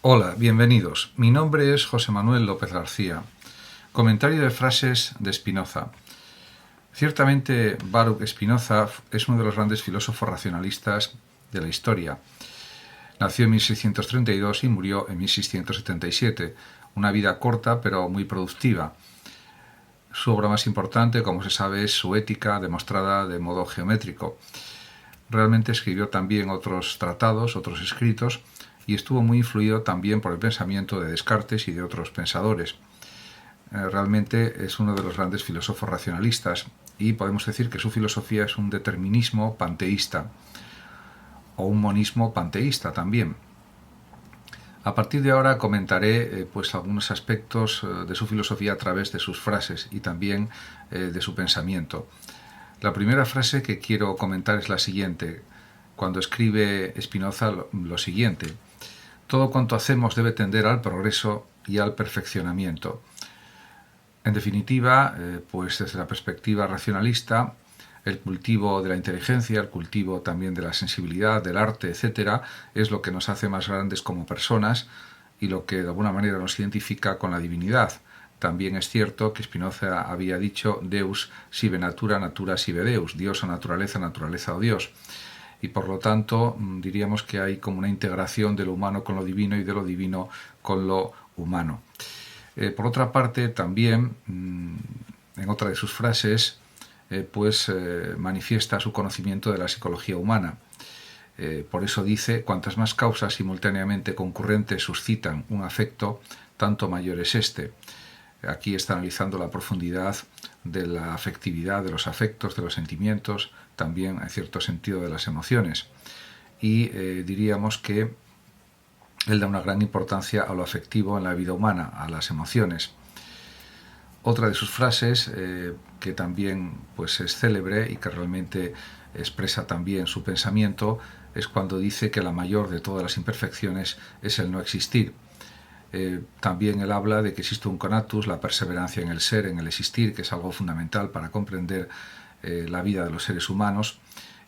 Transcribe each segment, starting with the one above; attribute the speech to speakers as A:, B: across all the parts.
A: Hola, bienvenidos. Mi nombre es José Manuel López García. Comentario de frases de Spinoza. Ciertamente, Baruch Spinoza es uno de los grandes filósofos racionalistas de la historia. Nació en 1632 y murió en 1677. Una vida corta pero muy productiva. Su obra más importante, como se sabe, es su Ética, demostrada de modo geométrico. Realmente escribió también otros tratados, otros escritos, y estuvo muy influido también por el pensamiento de Descartes y de otros pensadores. Realmente es uno de los grandes filósofos racionalistas y podemos decir que su filosofía es un determinismo panteísta o un monismo panteísta también. A partir de ahora comentaré algunos aspectos de su filosofía a través de sus frases y también de su pensamiento. La primera frase que quiero comentar es la siguiente, cuando escribe Spinoza lo siguiente: todo cuanto hacemos debe tender al progreso y al perfeccionamiento. En definitiva, desde la perspectiva racionalista, el cultivo de la inteligencia, el cultivo también de la sensibilidad, del arte, etcétera, es lo que nos hace más grandes como personas y lo que de alguna manera nos identifica con la divinidad. También es cierto que Spinoza había dicho Deus sive natura, natura sive Deus, Dios o naturaleza, naturaleza o Dios. Y por lo tanto diríamos que hay como una integración de lo humano con lo divino y de lo divino con lo humano. Por otra parte, también en otra de sus frases, manifiesta su conocimiento de la psicología humana. Por eso dice: cuantas más causas simultáneamente concurrentes suscitan un afecto, tanto mayor es este. Aquí está analizando la profundidad de la afectividad, de los afectos, de los sentimientos, también en cierto sentido de las emociones. Y diríamos que él da una gran importancia a lo afectivo en la vida humana, a las emociones. Otra de sus frases, que también es célebre y que realmente expresa también su pensamiento, es cuando dice que la mayor de todas las imperfecciones es el no existir. También él habla de que existe un conatus, la perseverancia en el ser, en el existir, que es algo fundamental para comprender la vida de los seres humanos.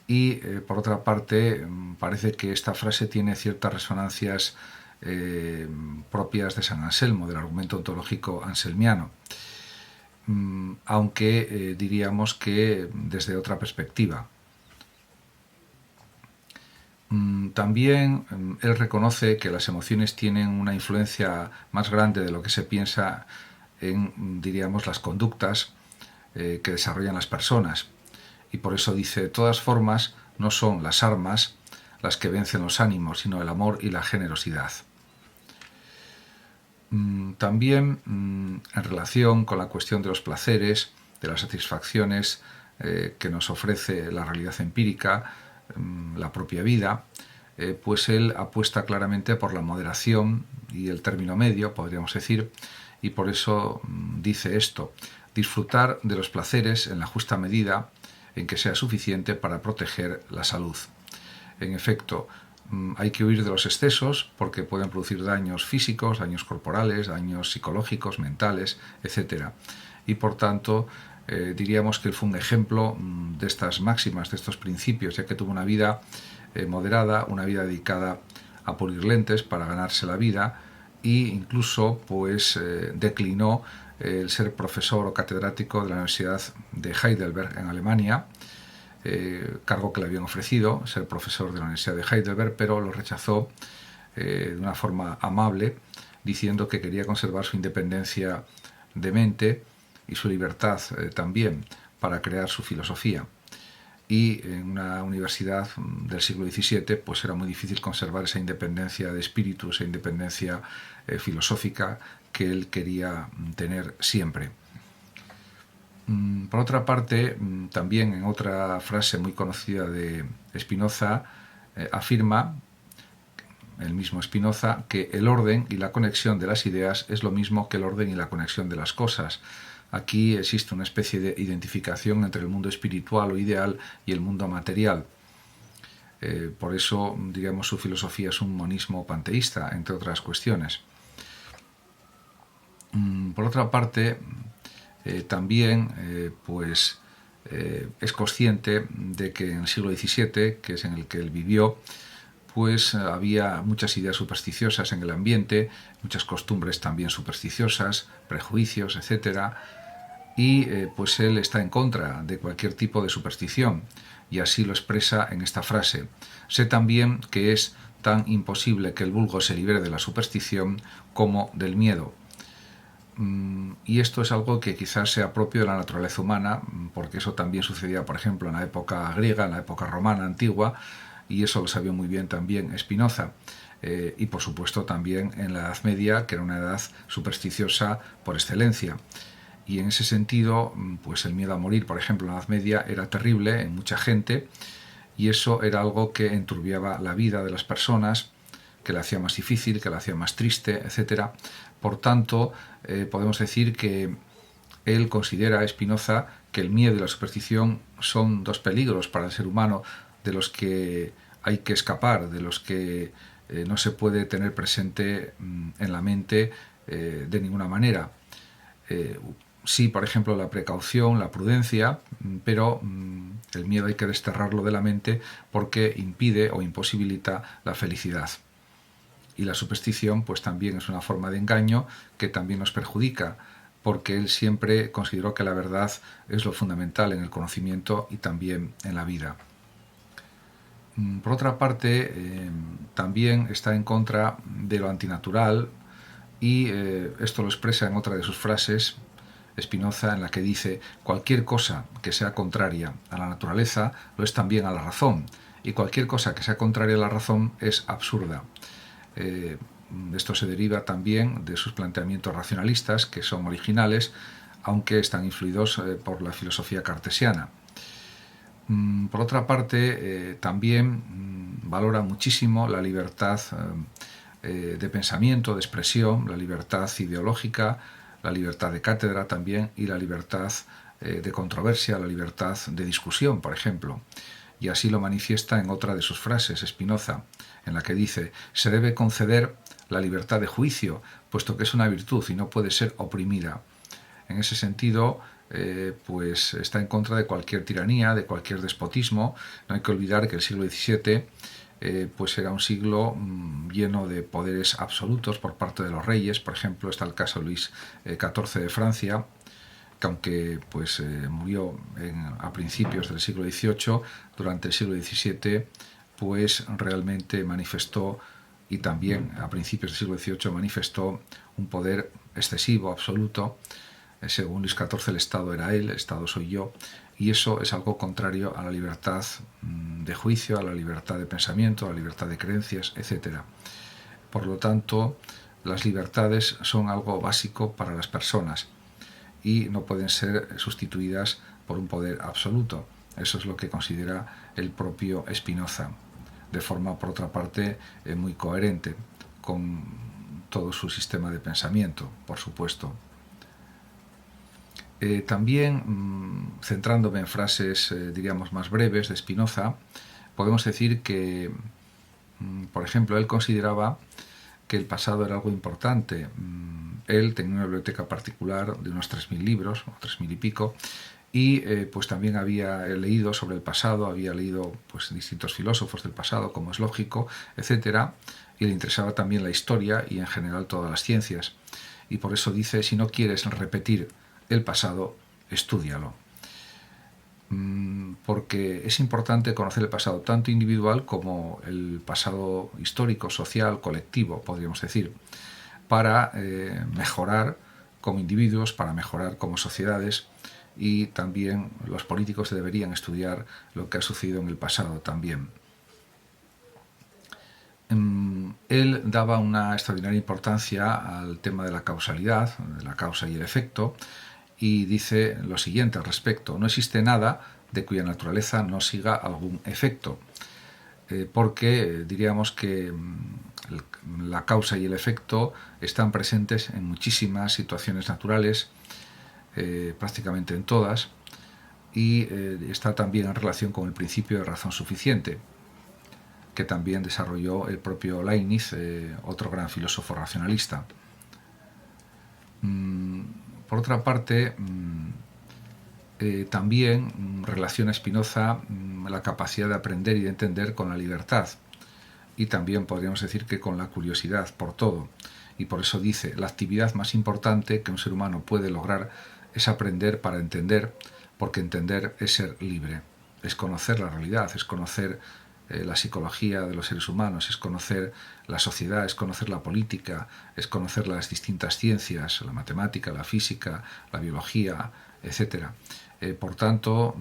A: Y por otra parte, parece que esta frase tiene ciertas resonancias propias de San Anselmo, del argumento ontológico anselmiano, aunque diríamos que desde otra perspectiva. También él reconoce que las emociones tienen una influencia más grande de lo que se piensa en, diríamos, las conductas que desarrollan las personas. Y por eso dice: de todas formas, no son las armas las que vencen los ánimos, sino el amor y la generosidad. También en relación con la cuestión de los placeres, de las satisfacciones que nos ofrece la realidad empírica, la propia vida, él apuesta claramente por la moderación y el término medio, podríamos decir, y por eso dice esto: disfrutar de los placeres en la justa medida en que sea suficiente para proteger la salud. En efecto, hay que huir de los excesos porque pueden producir daños físicos, daños corporales, daños psicológicos, mentales, etc. Y por tanto, diríamos que él fue un ejemplo de estas máximas, de estos principios, ya que tuvo una vida moderada, una vida dedicada a pulir lentes para ganarse la vida, e incluso declinó el ser profesor o catedrático de la Universidad de Heidelberg en Alemania, cargo que le habían ofrecido, ser profesor de la Universidad de Heidelberg, pero lo rechazó de una forma amable, diciendo que quería conservar su independencia de mente y su libertad también para crear su filosofía. Y en una universidad del siglo XVII era muy difícil conservar esa independencia de espíritu, esa independencia filosófica que él quería tener siempre. Por otra parte, también en otra frase muy conocida de Spinoza, afirma el mismo Spinoza que el orden y la conexión de las ideas es lo mismo que el orden y la conexión de las cosas. Aquí existe una especie de identificación entre el mundo espiritual o ideal y el mundo material. Por eso, digamos, su filosofía es un monismo panteísta, entre otras cuestiones. Por otra parte, también es consciente de que en el siglo XVII, que es en el que él vivió, pues había muchas ideas supersticiosas en el ambiente, muchas costumbres también supersticiosas, prejuicios, etcétera, y pues él está en contra de cualquier tipo de superstición, y así lo expresa en esta frase: sé también que es tan imposible que el vulgo se libere de la superstición como del miedo. Y esto es algo que quizás sea propio de la naturaleza humana, porque eso también sucedía, por ejemplo, en la época griega, en la época romana antigua, y eso lo sabía muy bien también Spinoza. Y por supuesto también en la Edad Media, que era una edad supersticiosa por excelencia. Y en ese sentido, pues el miedo a morir, por ejemplo, en la Edad Media era terrible en mucha gente, y eso era algo que enturbiaba la vida de las personas, que la hacía más difícil, que la hacía más triste, etcétera. Por tanto, podemos decir que él considera, Spinoza, que el miedo y la superstición son dos peligros para el ser humano de los que hay que escapar, de los que no se puede tener presente en la mente de ninguna manera. Sí, por ejemplo, la precaución, la prudencia, pero el miedo hay que desterrarlo de la mente porque impide o imposibilita la felicidad. Y la superstición pues también es una forma de engaño que también nos perjudica, porque él siempre consideró que la verdad es lo fundamental en el conocimiento y también en la vida. Por otra parte, también está en contra de lo antinatural, y esto lo expresa en otra de sus frases, Spinoza, en la que dice: cualquier cosa que sea contraria a la naturaleza lo es también a la razón, y cualquier cosa que sea contraria a la razón es absurda. Esto se deriva también de sus planteamientos racionalistas, que son originales, aunque están influidos por la filosofía cartesiana. Por otra parte, también valora muchísimo la libertad de pensamiento, de expresión, la libertad ideológica, la libertad de cátedra también, y la libertad de controversia, la libertad de discusión, por ejemplo. Y así lo manifiesta en otra de sus frases, Spinoza, en la que dice: se debe conceder la libertad de juicio, puesto que es una virtud y no puede ser oprimida. En ese sentido, pues está en contra de cualquier tiranía, de cualquier despotismo. No hay que olvidar que el siglo XVII pues era un siglo lleno de poderes absolutos por parte de los reyes. Por ejemplo, está el caso de Luis XIV de Francia, que aunque pues murió a principios del siglo XVIII, durante el siglo XVII pues realmente manifestó, y también a principios del siglo XVIII manifestó, un poder excesivo, absoluto. Según Luis XIV, el Estado era él, el Estado soy yo, y eso es algo contrario a la libertad de juicio, a la libertad de pensamiento, a la libertad de creencias, etc. Por lo tanto, las libertades son algo básico para las personas y no pueden ser sustituidas por un poder absoluto. Eso es lo que considera el propio Spinoza, de forma, por otra parte, muy coherente con todo su sistema de pensamiento, por supuesto. También, centrándome en frases, diríamos, más breves de Spinoza, podemos decir que, por ejemplo, él consideraba que el pasado era algo importante. Él tenía una biblioteca particular de unos 3.000 libros, o 3.000 y pico, y pues también había leído sobre el pasado, había leído pues distintos filósofos del pasado, como es lógico, etcétera, y le interesaba también la historia y en general todas las ciencias. Y por eso dice: si no quieres repetir el pasado, estúdialo. Porque es importante conocer el pasado, tanto individual como el pasado histórico, social, colectivo, podríamos decir, para mejorar como individuos, para mejorar como sociedades, y también los políticos deberían estudiar lo que ha sucedido en el pasado también. Él daba una extraordinaria importancia al tema de la causalidad, de la causa y el efecto, y dice lo siguiente al respecto: no existe nada de cuya naturaleza no siga algún efecto, porque diríamos que la causa y el efecto están presentes en muchísimas situaciones naturales, prácticamente en todas, y está también en relación con el principio de razón suficiente, que también desarrolló el propio Leibniz, otro gran filósofo racionalista. Por otra parte, también relaciona Spinoza la capacidad de aprender y de entender con la libertad. y también podríamos decir que con la curiosidad por todo. Y por eso dice, la actividad más importante que un ser humano puede lograr es aprender para entender, porque entender es ser libre, es conocer la realidad, es conocer la psicología de los seres humanos, es conocer la sociedad, es conocer la política, es conocer las distintas ciencias, la matemática, la física, la biología, etc. Por tanto,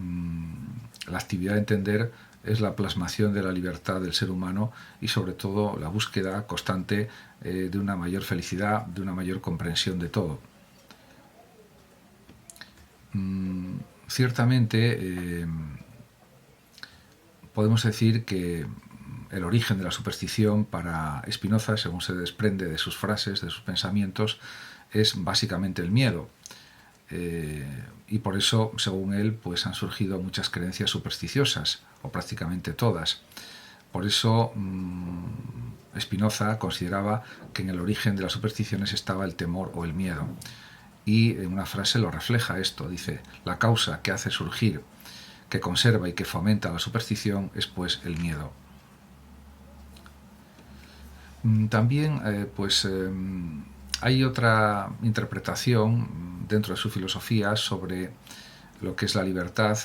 A: la actividad de entender es la plasmación de la libertad del ser humano y sobre todo la búsqueda constante de una mayor felicidad, de una mayor comprensión de todo. Ciertamente podemos decir que el origen de la superstición para Spinoza, según se desprende de sus frases, de sus pensamientos, es básicamente el miedo. Y por eso, según él, pues han surgido muchas creencias supersticiosas, o prácticamente todas. Por eso Spinoza consideraba que en el origen de las supersticiones estaba el temor o el miedo. Y en una frase lo refleja esto, dice, la causa que hace surgir, que conserva y que fomenta la superstición es pues el miedo. También hay otra interpretación dentro de su filosofía sobre lo que es la libertad,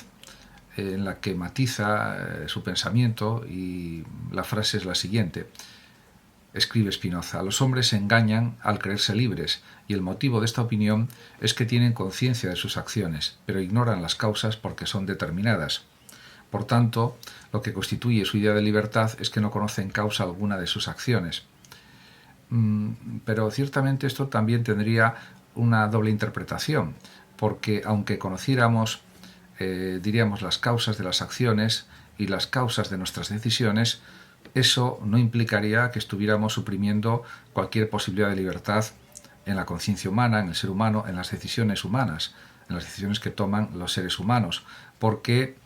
A: en la que matiza su pensamiento, y la frase es la siguiente. Escribe Spinoza, los hombres se engañan al creerse libres, y el motivo de esta opinión es que tienen conciencia de sus acciones, pero ignoran las causas porque son determinadas. Por tanto, lo que constituye su idea de libertad es que no conocen causa alguna de sus acciones. Pero ciertamente esto también tendría una doble interpretación, porque aunque conociéramos, diríamos, las causas de las acciones y las causas de nuestras decisiones, eso no implicaría que estuviéramos suprimiendo cualquier posibilidad de libertad en la conciencia humana, en el ser humano, en las decisiones humanas, en las decisiones que toman los seres humanos, porque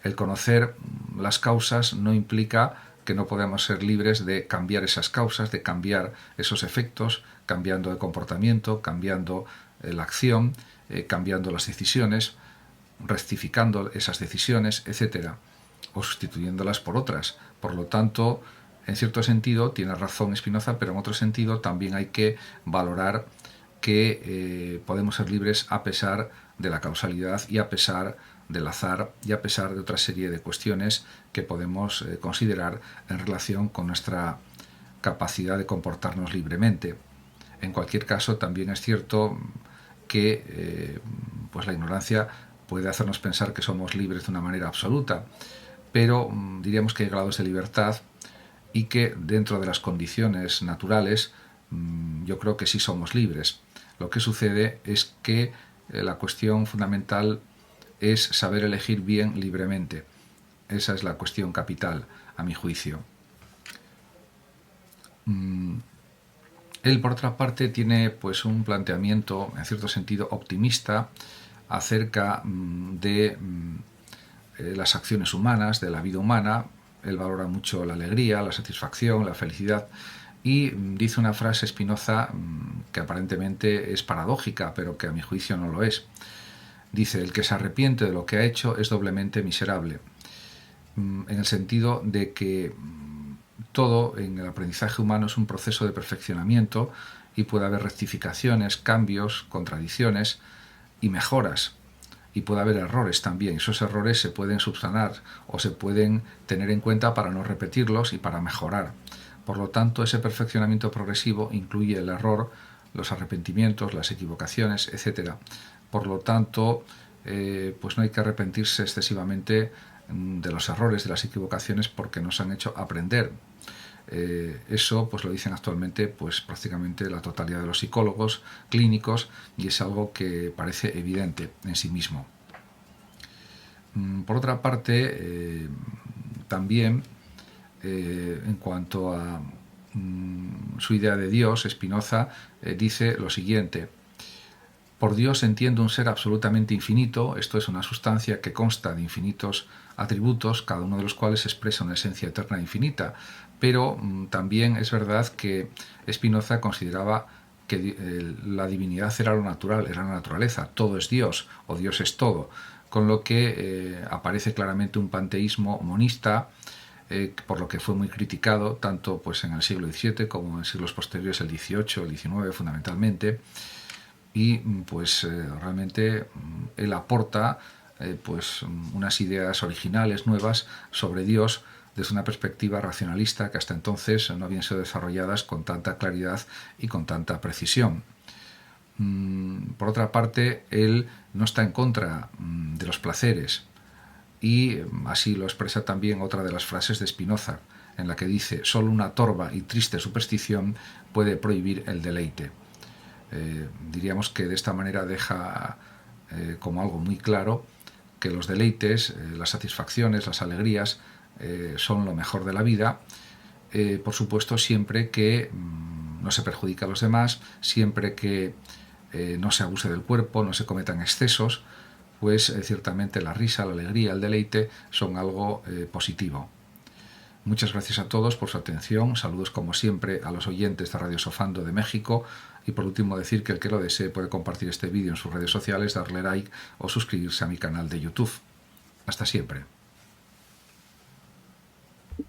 A: el conocer las causas no implica que no podamos ser libres de cambiar esas causas, de cambiar esos efectos, cambiando de comportamiento, cambiando la acción, cambiando las decisiones, rectificando esas decisiones, etc., o sustituyéndolas por otras. Por lo tanto, en cierto sentido, tiene razón Spinoza, pero en otro sentido también hay que valorar que podemos ser libres a pesar de la causalidad y a pesar del azar y a pesar de otra serie de cuestiones que podemos considerar en relación con nuestra capacidad de comportarnos libremente. En cualquier caso, también es cierto que pues la ignorancia puede hacernos pensar que somos libres de una manera absoluta, pero diríamos que hay grados de libertad y que dentro de las condiciones naturales yo creo que sí somos libres. Lo que sucede es que la cuestión fundamental es saber elegir bien libremente. Esa es la cuestión capital, a mi juicio. Él, por otra parte, tiene pues un planteamiento, en cierto sentido, optimista acerca de las acciones humanas, de la vida humana. Él valora mucho la alegría, la satisfacción, la felicidad, y dice una frase Spinoza que aparentemente es paradójica, pero que a mi juicio no lo es. Dice, el que se arrepiente de lo que ha hecho es doblemente miserable, en el sentido de que todo en el aprendizaje humano es un proceso de perfeccionamiento y puede haber rectificaciones, cambios, contradicciones y mejoras. Y puede haber errores también. Esos errores se pueden subsanar o se pueden tener en cuenta para no repetirlos y para mejorar. Por lo tanto, ese perfeccionamiento progresivo incluye el error, los arrepentimientos, las equivocaciones, etc. Por lo tanto, pues no hay que arrepentirse excesivamente de los errores, de las equivocaciones, porque nos han hecho aprender. Eso pues lo dicen actualmente pues prácticamente la totalidad de los psicólogos clínicos, y es algo que parece evidente en sí mismo. Por otra parte, también en cuanto a su idea de Dios, Spinoza dice lo siguiente: por Dios entiendo un ser absolutamente infinito, esto es una sustancia que consta de infinitos atributos, cada uno de los cuales expresa una esencia eterna e infinita. Pero también es verdad que Spinoza consideraba que la divinidad era lo natural, era la naturaleza, todo es Dios o Dios es todo, con lo que aparece claramente un panteísmo monista por lo que fue muy criticado tanto pues en el siglo XVII como en siglos posteriores, el XVIII, el XIX fundamentalmente, y pues realmente él aporta pues unas ideas originales, nuevas sobre Dios desde una perspectiva racionalista que hasta entonces no habían sido desarrolladas con tanta claridad y con tanta precisión. Por otra parte, él no está en contra de los placeres, y así lo expresa también otra de las frases de Spinoza, en la que dice: solo una torva y triste superstición puede prohibir el deleite. Diríamos que de esta manera deja como algo muy claro que los deleites, las satisfacciones, las alegrías son lo mejor de la vida, por supuesto siempre que no se perjudique a los demás, siempre que no se abuse del cuerpo, no se cometan excesos, pues ciertamente la risa, la alegría, el deleite son algo positivo. Muchas gracias a todos por su atención, saludos como siempre a los oyentes de Radio Sofando de México, y por último decir que el que lo desee puede compartir este vídeo en sus redes sociales, darle like o suscribirse a mi canal de YouTube. Hasta siempre.